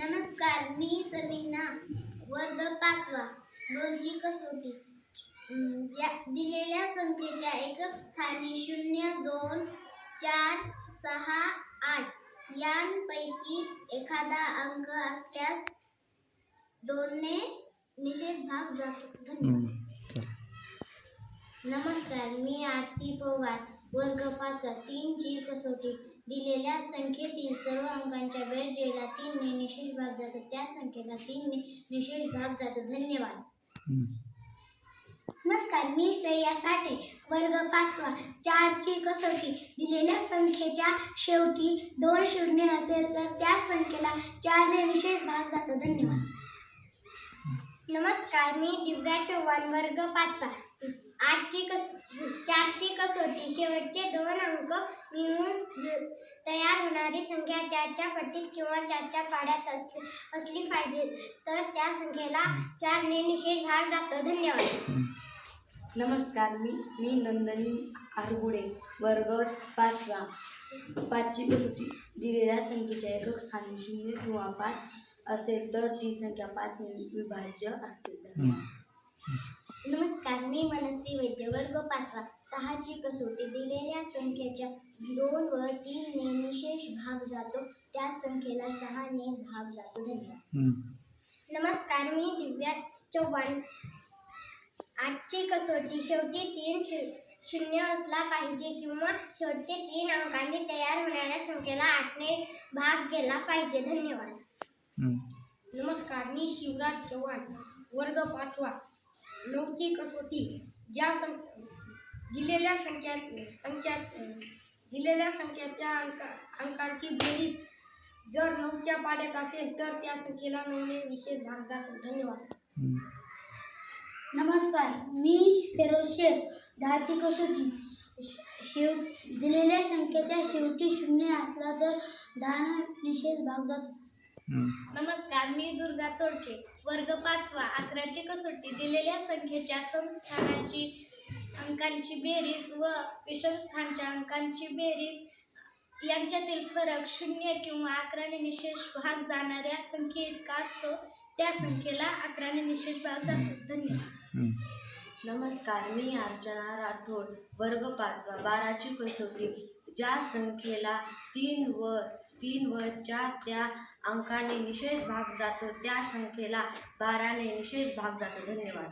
नमस्कार, मी समीना, वर्ग 5वा, 2ची कसोटी. दिलेल्या संख्येच्या एकक स्थानी 0, 2, 4, 6, 8 यांपैकी एखादा अंक असल्यास 2 ने निषेध भाग जातो. नमस्कार, मी आरती पवार, वर्ग 5वा, 3ची कसोटी. दिलेल्या संख्येतील सर्व अंकांच्या बेरजेला 3 ने निषेध भाग जातो, त्या संख्येला 3 ने निषेध भाग जातो. धन्यवाद. नमस्कार, मी श्रेया साठे, वर्ग 5वा, 4ची कसोटी. दिलेल्या संख्येच्या शेवटी 2 शून्य असेल तर त्या संख्येला 4 ने निषेध भाग जातो. धन्यवाद. नमस्कार, मी दिव्या चव्हाण, वर्ग 5वा, 4ची कसोटी. शेवटचे 2 अंक मिळून तयार होणारी संख्या 4च्या पटीत किंवा 4च्या पाड्यात असली पाहिजे तर त्या संख्येला 4 ने निषेध भाग जातो. धन्यवाद. नमस्कार, मी नंदनी आरगुडे, वर्ग 5वा, 5ची कसोटी. दिलेल्या संख्येच्या एकक स्थानी 0 किंवा 5 असेल तर ती संख्या 5 ने विभाज्य असते. नमस्कार, मी मनस्वी वैद्य, वर्ग 5वा, 6ची कसोटी. दिलेल्या संख्येच्या 2 व 3 ने निषेध भाग जातो, त्या संख्येला 6 ने भाग जातो. धन्यवाद. नमस्कार, मी दिव्या चव्हाण, 8ची कसोटी. शेवटी 3 शून्य असला पाहिजे किंवा शेवटचे 3 अंकांनी तयार होणाऱ्या संख्येला 8 ने भाग गेला पाहिजे. धन्यवाद. नमस्कार, मी शिवराज चव्हाण, वर्ग 5वा, 9ची कसोटी. दिलेल्या संख्येच्या अंकांची बेरीज जर 9च्या पाड्यात असेल तर त्या संख्येला 9 ने निषेध भाग जातो. धन्यवाद. नमस्कार, मी फेरोज शेख, 10ची कसोटी. दिलेल्या संख्येच्या शेवटी 0 असला तर 10 ने निषेध भाग जातो. नमस्कार, मी दुर्गा तोडके, वर्ग 5वा, 11ची कसोटी. दिलेल्या संख्येच्या समस्थानाची अंकांची बेरीज व विषमस्थानाच्या अंकांची बेरीज यांच्यातील फरक 0 किंवा 11 ने निषेध भाग जाणाऱ्या संख्येइतका असतो, त्या संख्येला 11 ने निषेध भाग जातो. धन्यवाद. नमस्कार, मी अर्चना राठोड, वर्ग 5वा, 12ची कसोटी. ज्या संख्येला 3 व 4 त्या अंकाने निषेध भाग जातो त्या संख्येला 12 ने निषेध भाग जातो. धन्यवाद.